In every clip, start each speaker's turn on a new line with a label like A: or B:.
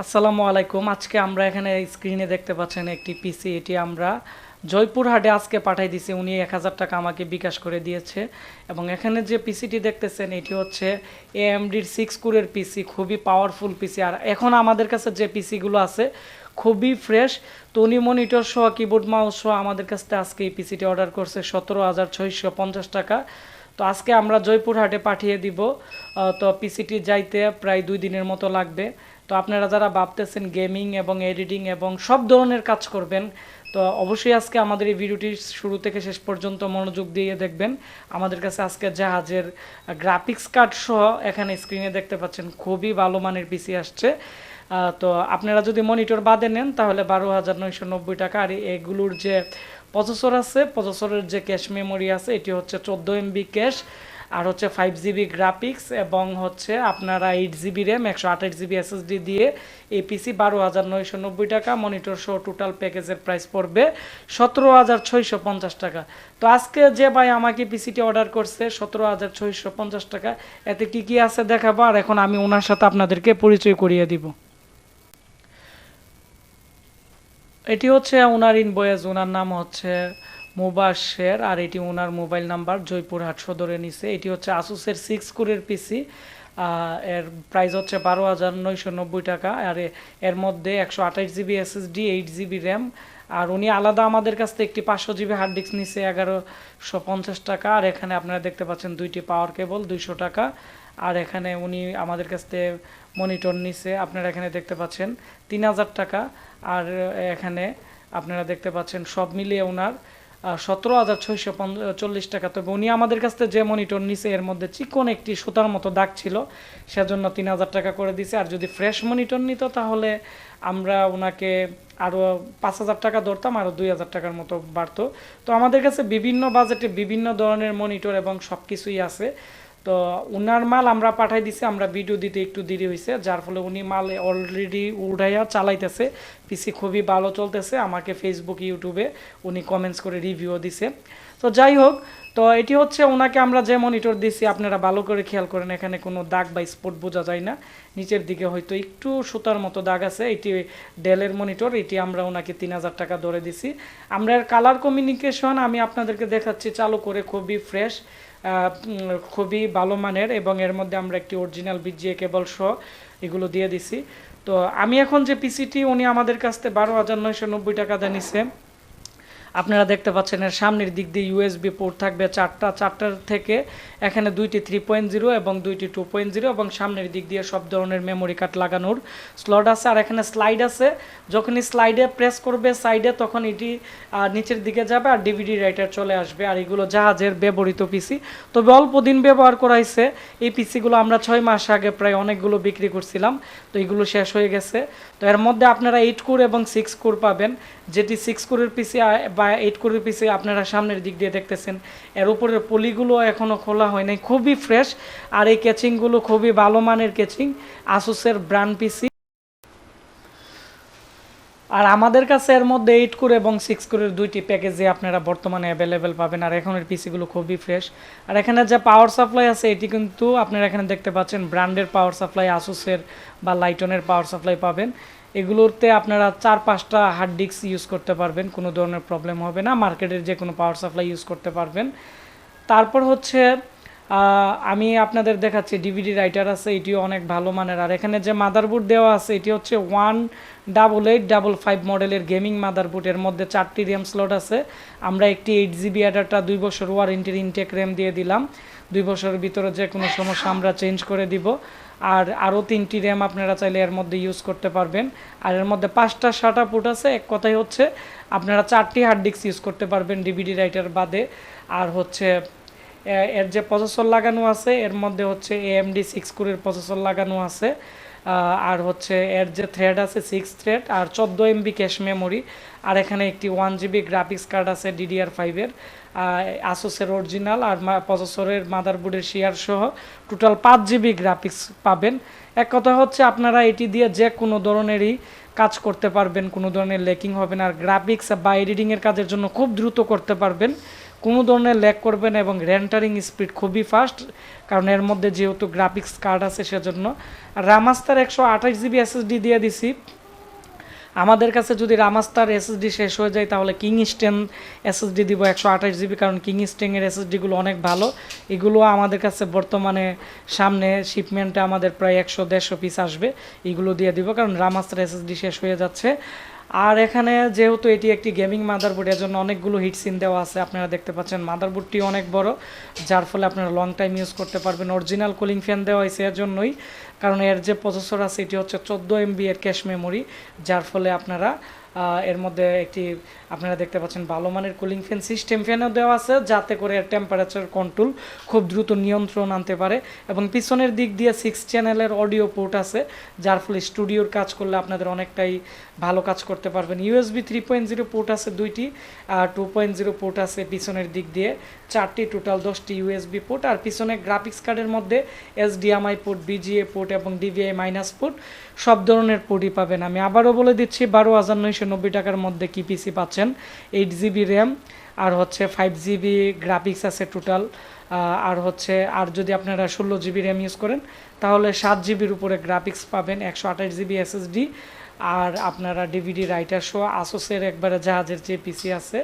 A: আসসালামু আলাইকুম। আজকে আমরা এখানে স্ক্রিনে দেখতে পাচ্ছেন একটি পিসি। এটি আমরা জয়পুরহাটে আজকে পাঠাই দিয়েছি। উনি 1000 টাকা আমাকে বিকাশ করে দিয়েছে। এবং এখানে যে পিসিটি দেখতেছেন এটি হচ্ছে AMDর 6 কোরের পিসি, খুবই পাওয়ারফুল পিসি। আর এখন আমাদের কাছে যে পিসিগুলো আছে খুবই ফ্রেশ। তো উনি মনিটর সহ কিবোর্ড মাউস সহ আমাদের কাছ থেকে আজকে এই পিসিটি অর্ডার করছে 17,650 টাকা। তো আজকে আমরা জয়পুরহাটে পাঠিয়ে দিব। তো পিসিটি যাইতে প্রায় 2 দিনের মতো লাগবে। তো আপনারা যারা ভাবতেছেন গেমিং এবং এডিটিং এবং সব ধরনের কাজ করবেন, তো অবশ্যই আজকে আমাদের এই ভিডিওটি শুরু থেকে শেষ পর্যন্ত মনোযোগ দিয়ে দেখবেন। আমাদের কাছে আজকে জাহাজের গ্রাফিক্স কার্ড সহ এখানে স্ক্রিনে দেখতে পাচ্ছেন খুবই ভালো মানের পিসি আসছে। তো আপনারা যদি মনিটর বাদে নেন তাহলে 12,990 টাকা। আর এগুলোর যে প্রসেসর আছে, প্রসেসরের যে ক্যাশ মেমোরি আছে এটি হচ্ছে 14 MB ক্যাশ, আর হচ্ছে 5GB গ্রাফিক্স এবং হচ্ছে আপনারা 8GB র্যাম 128GB SSD দিয়ে এই পিসি 12,990 টাকা। মনিটর সহ টোটাল প্যাকেজের প্রাইস পড়বে 17,650 টাকা। তো আজকে যে ভাই আমাকে পিসিটি অর্ডার করছে 17,650 টাকা, এতে কি কি আছে দেখাবো। আর এখন আমি ওনার সাথে আপনাদেরকে পরিচয় করিয়ে দিব। এটি হচ্ছে ওনার ইনভয়েস, ওনার নাম হচ্ছে মুবাশের, আর এটি ওনার মোবাইল নাম্বার জয়পুরহাট সদরে নিচে। এটি হচ্ছে আসুসের 6 কোরের পিসি। এর প্রাইস হচ্ছে 12,990 টাকা। আর এর মধ্যে 128GB SSD 8GB র্যাম। আর উনি আলাদা আমাদের কাছ থেকে একটি 500GB হার্ড ডিস্ক নিচ্ছে 1150 টাকা। আর এখানে আপনারা দেখতে পাচ্ছেন দুইটি পাওয়ার কেবল 200 টাকা। আর এখানে উনি আমাদের কাছ থেকে মনিটর নিচ্ছে, আপনারা এখানে দেখতে পাচ্ছেন 3000 টাকা। আর এখানে আপনারা দেখতে পাচ্ছেন সব মিলিয়ে ওনার 17,640 টাকা। তবে উনি আমাদের কাছ থেকে যে মনিটর নিছে এর মধ্যে চিকন একটি সুতার মতো দাগ ছিল, সেজন্য 3000 টাকা করে দিছে। আর যদি ফ্রেশ মনিটর নিত তাহলে আমরা ওনাকে আরও 5000 টাকা ধরতাম, আরও 2000 টাকার মতো বাড়তো। তো আমাদের কাছে বিভিন্ন বাজেটে বিভিন্ন ধরনের মনিটর এবং সব কিছুই আছে। তো উনার মাল আমরা পাঠাই দিছি, আমরা ভিডিও দিতে একটু দেরি হয়েছে, যার ফলে উনি মাল অলরেডি উড়াইয়া চালাইতেছে। পিসি খুবই ভালো চলতেছে, আমাকে ফেসবুক ইউটিউবে উনি কমেন্টস করে রিভিউ দিছে। তো যাই হোক, তো এটি হচ্ছে ওনাকে আমরা যে মনিটর দিছি, আপনারা ভালো করে খেয়াল করেন, এখানে কোনো দাগ বা স্পট বোঝা যায় না। নিচের দিকে হয়তো একটু সুতার মতো দাগ আছে। এটি ডেলের মনিটর, এটি আমরা ওনাকে 3000 টাকা ধরে দিছি। আমরা এর কালার কমিউনিকেশন আমি আপনাদেরকে দেখাচ্ছি চালু করে, খুবই ফ্রেশ, খুবই ভালো মানের। এবং এর মধ্যে আমরা একটি অরিজিনাল VGA কেবল সহ এগুলো দিয়ে দিছি। তো আমি এখন যে পিসিটি উনি আমাদের কাছ থেকে 12,990 টাকা দিয়ে নিছে। আপনারা দেখতে পাচ্ছেন এর সামনের দিক দিয়ে USB পোর্ট থাকবে চারটার থেকে এখানে দুইটি 3.0 এবং দুইটি 2.0, এবং সামনের দিক দিয়ে সব ধরনের মেমোরি কার্ড লাগানোর স্লট আছে। আর এখানে স্লাইড আছে, যখনই স্লাইডে প্রেস করবে সাইডে তখন এটি নিচের দিকে যাবে আর DVD রাইটার চলে আসবে। আর এগুলো জাহাজের ব্যবহৃত পিসি, তবে অল্প দিন ব্যবহার করা হয়েছে। এই পিসিগুলো আমরা 6 মাস আগে প্রায় অনেকগুলো বিক্রি করছিলাম, তো এগুলো শেষ হয়ে গেছে। তো এর মধ্যে আপনারা 8 কোর এবং 6 কোর পাবেন, যেটি 6 কোরের পিসি বা 8 কোরের পিসি আপনারা সামনের দিক দিয়ে দেখতেছেন। এর উপরের পলিগুলো এখনও খোলা হয় নাই, খুবই ফ্রেশ। আর এই ক্যাচিংগুলো খুবই ভালো মানের ক্যাচিং, আসুসের ব্র্যান্ড পিসি। আর আমাদের কাছে এর মধ্যে 8 কোর এবং 6 কোরের দুইটি প্যাকেজে আপনারা বর্তমানে অ্যাভেলেবেল পাবেন। আর এখনের পিসিগুলো খুবই ফ্রেশ। আর এখানে যে পাওয়ার সাপ্লাই আছে এটি কিন্তু আপনারা এখানে দেখতে পাচ্ছেন ব্র্যান্ডের পাওয়ার সাপ্লাই, আসুসের বা লাইটনের পাওয়ার সাপ্লাই পাবেন। এগুলোতে আপনারা 4-5টা হার্ড ডিস্ক ইউজ করতে পারবেন, কোনো ধরনের প্রবলেম হবে না। মার্কেটের যে কোনো পাওয়ার সাপ্লাই ইউজ করতে পারবেন। তারপর হচ্ছে আমি আপনাদের দেখাচ্ছি DVD রাইটার আছে, এটিও অনেক ভালো মানের। আর এখানে যে মাদারবোর্ড দেওয়া আছে এটি হচ্ছে 18855 মডেলের গেমিং মাদারবোর্ড। এর মধ্যে 4টি র্যাম স্লট আছে। আমরা একটি 8GB অ্যাডাপ্টার 2 বছর ওয়ারেন্টির ইনটেক র্যাম দিয়ে দিলাম। 2 বছরের ভিতরে যে কোনো সমস্যা আমরা চেঞ্জ করে দিব। আর আরও 3টি র্যাম আপনারা চাইলে এর মধ্যে ইউজ করতে পারবেন। আর এর মধ্যে 5টা SATA পোর্ট আছে। এক কথাই হচ্ছে আপনারা 4টি হার্ড ডিস্ক ইউজ করতে পারবেন DVD রাইটার বাদে। আর হচ্ছে এর যে প্রসেসর লাগানো আছে এর মধ্যে হচ্ছে AMD 6 কোরের প্রসেসর লাগানো আছে। আর হচ্ছে এর যে থ্রেড আছে 6 থ্রেড, আর 14 MB ক্যাশ মেমোরি। আর এখানে একটি 1GB গ্রাফিক্স কার্ড আছে DDR5 এর, আসুসের অরিজিনাল। আর প্রসেসরের মাদারবোর্ডের শেয়ার সহ টোটাল 5GB গ্রাফিক্স পাবেন। এক কথা হচ্ছে আপনারা এটি দিয়ে যে কোনো ধরনেরই কাজ করতে পারবেন, কোনো ধরনের ল্যাকিং হবে না। আর গ্রাফিক্স বা এডিটিংয়ের কাজের জন্য খুব দ্রুত করতে পারবেন, কোনো ধরনের ল্যাগ করবে না এবং রেন্টারিং স্পিড খুবই ফাস্ট, কারণ এর মধ্যে যেহেতু গ্রাফিক্স কার্ড আছে সেজন্য। আর রামাস্টার 128GB SSD দিয়ে দিছি। আমাদের কাছে যদি রামাস্টার এসএসডি শেষ হয়ে যায় তাহলে কিংস্টেন এসএসডি দিব 128GB, কারণ কিংস্টেনের এসএসডিগুলো অনেক ভালো। এগুলো আমাদের কাছে বর্তমানে সামনে শিপমেন্টে আমাদের প্রায় 100-150 পিস আসবে, এগুলো দিয়ে দিব, কারণ রামাস্টার এসএসডি শেষ হয়ে যাচ্ছে। আর এখানে যেহেতু এটি একটি গেমিং মাদারবোর্ড, এর জন্য অনেকগুলো হিটসিন দেওয়া আছে। আপনারা দেখতে পাচ্ছেন মাদারবোর্ডটি অনেক বড়, যার ফলে আপনারা লং টাইম ইউজ করতে পারবেন। অরিজিনাল কুলিং ফ্যান দেওয়া হয়েছে এর জন্যই, কারণ এর যে প্রসেসর আছে এটি হচ্ছে 14 MB এর ক্যাশ মেমোরি, যার ফলে আপনারা এর মধ্যে একটি আপনারা দেখতে পাচ্ছেন ভালো মানের কুলিং ফ্যান সিস্টেম ফ্যানও দেওয়া আছে, যাতে করে এর টেম্পারেচার কন্ট্রোল খুব দ্রুত নিয়ন্ত্রণ আনতে পারে। এবং পিছনের দিক দিয়ে 6 চ্যানেলের অডিও পোর্ট আছে, যার ফলে স্টুডিওর কাজ করলে আপনাদের অনেকটাই ভালো কাজ করতে পারবেন। USB 3.0 পোর্ট আছে 2টি, আর 2.0 পোর্ট আছে পিছনের দিক দিয়ে 4টি, টোটাল 10টি USB পোর্ট। আর পিছনে গ্রাফিক্স কার্ডের মধ্যে HDMI পোর্ট, VGA পোর্ট এবং DVI মাইনাস পোর্ট সব ধরনের পোর্টই পাবেন। আমি আবারও বলে দিচ্ছি 12,990 টাকার মধ্যে কি পিসি পাচ্ছেন। 8GB র্যাম আর হচ্ছে 5GB গ্রাফিক্স আছে টোটাল, আর যদি আপনারা 16GB র্যাম ইউজ করেন তাহলে 7GBর উপরে গ্রাফিক্স পাবেন, 128GB SSD। আর আপনারা DVD রাইটার সহ আসুসের একবারে জাহাজের যে পিসি আছে,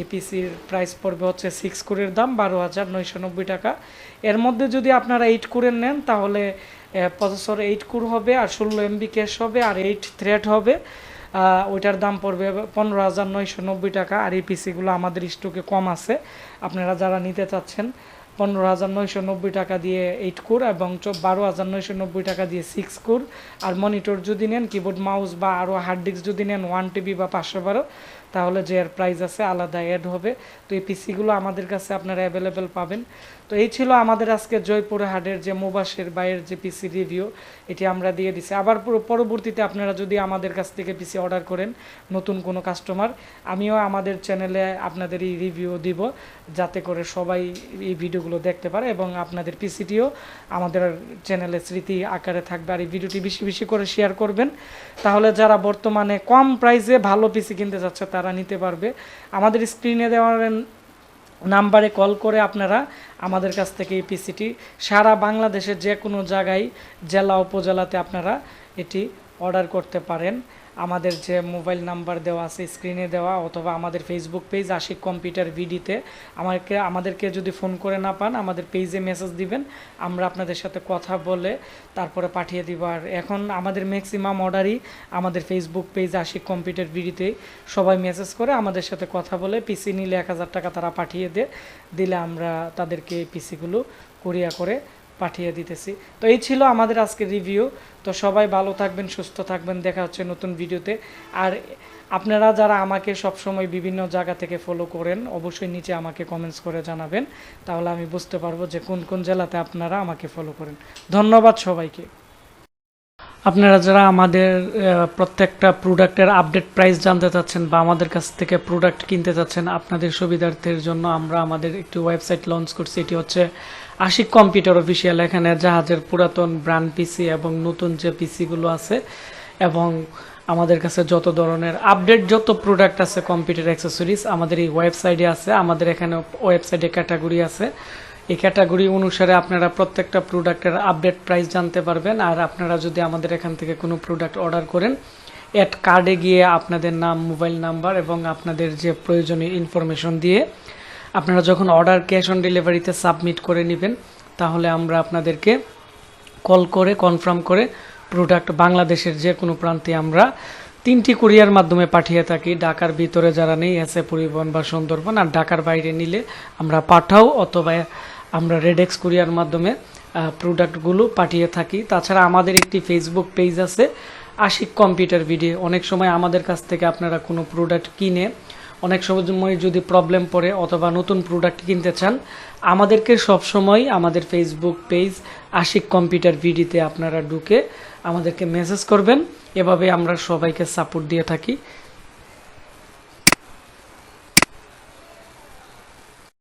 A: এই পিসির প্রাইস পড়বে হচ্ছে 6 কোরের দাম 12,990 টাকা। এর মধ্যে যদি আপনারা 8 কোরের নেন তাহলে প্রসেসর 8 কোর হবে, আর 16 MB ক্যাশ হবে, আর 8 থ্রেড হবে। ওইটার দাম পড়বে 15,990 টাকা। আর এই পিসিগুলো আমাদের স্টকে কম আছে, আপনারা যারা নিতে চাচ্ছেন 15,990 টাকা দিয়ে 8 কোর এবং 12,990 টাকা দিয়ে 6 কোর। আর মনিটর যদি নেন, কিবোর্ড মাউস বা আরও হার্ড ডিস্ক যদি নেন 1TB বা 512, তাহলে যে এর প্রাইস আছে আলাদা অ্যাড হবে। তো এই পিসিগুলো আমাদের কাছে আপনারা অ্যাভেলেবেল পাবেন। তো এই ছিল আমাদের আজকে জয়পুর হাটের যে মুবাশির বাইয়ের যে পিসি রিভিউ, এটি আমরা দিয়ে দিছি। আবার পরবর্তীতে আপনারা যদি আমাদের কাছ থেকে পিসি অর্ডার করেন, নতুন কোনো কাস্টমার, আমিও আমাদের চ্যানেলে আপনাদের এই রিভিউ দিব, যাতে করে সবাই এই ভিডিওগুলো দেখতে পারে এবং আপনাদের পিসিটিও আমাদের চ্যানেলে স্মৃতি আকারে থাকবে। আর এই ভিডিওটি বেশি বেশি করে শেয়ার করবেন, তাহলে যারা বর্তমানে কম প্রাইসে ভালো পিসি কিনতে যাচ্ছে তারা নিতে পারবে। আমাদের স্ক্রিনে দেওয়ার নাম্বারে কল করে আপনারা আমাদের কাছ থেকে এই পিসিটি সারা বাংলাদেশের যে কোনো জায়গায়, জেলা উপজেলাতে আপনারা এটি অর্ডার করতে পারেন। আমাদের যে মোবাইল নাম্বার দেওয়া আছে স্ক্রিনে দেওয়া, অথবা আমাদের ফেসবুক পেজ আশিক কম্পিউটার ভিডিতে আমাদেরকে যদি ফোন করে না পান, আমাদের পেজে মেসেজ দিবেন, আমরা আপনাদের সাথে কথা বলে তারপরে পাঠিয়ে দিব। আর এখন আমাদের ম্যাক্সিমাম অর্ডারই আমাদের ফেসবুক পেজ আশিক কম্পিউটার ভিডিতে সবাই মেসেজ করে আমাদের সাথে কথা বলে, পিসি নিলে 1000 টাকা তারা পাঠিয়ে দিলে আমরা তাদেরকে এই পিসিগুলো কুরিয়ার করে পাঠিয়ে দিতেছি। তো এই ছিল আমাদের আজকের রিভিউ। তো সবাই ভালো থাকবেন, সুস্থ থাকবেন, দেখা হচ্ছে নতুন ভিডিওতে। আর আপনারা যারা আমাকে সবসময় বিভিন্ন জায়গা থেকে ফলো করেন, অবশ্যই নিচে আমাকে কমেন্টস করে জানাবেন, তাহলে আমি বুঝতে পারবো যে কোন কোন জেলাতে আপনারা আমাকে ফলো করেন। ধন্যবাদ সবাইকে। আপনারা যারা আমাদের প্রত্যেকটা প্রোডাক্টের আপডেট প্রাইস জানতে চাচ্ছেন বা আমাদের কাছ থেকে প্রোডাক্ট কিনতে চাচ্ছেন, আপনাদের সুবিধার্থের জন্য আমরা আমাদের একটি ওয়েবসাইট লঞ্চ করছি। এটি হচ্ছে আশিক কম্পিউটার অফিসিয়াল। এখানে জাহাজের পুরাতন ব্র্যান্ড পিসি এবং নতুন যে পিসিগুলো আছে এবং আমাদের কাছে যত ধরনের আপডেট যত প্রোডাক্ট আছে কম্পিউটার অ্যাক্সেসরিজ আমাদের এই ওয়েবসাইটে আছে। আমাদের এখানে ওয়েবসাইটে ক্যাটাগরি আছে, এই ক্যাটাগরি অনুসারে আপনারা প্রত্যেকটা প্রোডাক্টের আপডেট প্রাইস জানতে পারবেন। আর আপনারা যদি আমাদের এখান থেকে কোনো প্রোডাক্ট অর্ডার করেন, অ্যাড কার্ডে গিয়ে আপনাদের নাম, মোবাইল নাম্বার এবং আপনাদের যে প্রয়োজনীয় ইনফরমেশন দিয়ে আপনারা যখন অর্ডার ক্যাশ অন ডেলিভারিতে সাবমিট করে নেবেন, তাহলে আমরা আপনাদেরকে কল করে কনফার্ম করে প্রোডাক্ট বাংলাদেশের যে কোনো প্রান্তে আমরা 3টি কুরিয়ার মাধ্যমে পাঠিয়ে থাকি। ঢাকার ভিতরে যারা নেই এসএ পরিবহন বা সুন্দরবন, আর ঢাকার বাইরে নিলে আমরা পাঠাও অথবা আমরা রেডেক্স কুরিয়ার মাধ্যমে প্রোডাক্টগুলো পাঠিয়ে থাকি। তাছাড়া আমাদের একটি ফেসবুক পেজ আছে আশিক কম্পিউটার ভিডিও। অনেক সময় আমাদের কাছ থেকে আপনারা কোনো প্রোডাক্ট কিনে অনেক সময় যদি প্রবলেম পড়ে অথবা নতুন প্রোডাক্ট কিনতে চান, আমাদেরকে সবসময় আমাদের ফেসবুক পেজ আশিক কম্পিউটার ভিডিওতে আপনারা ঢুকে আমাদেরকে মেসেজ করবেন। এভাবে আমরা সবাইকে সাপোর্ট দিয়ে থাকি।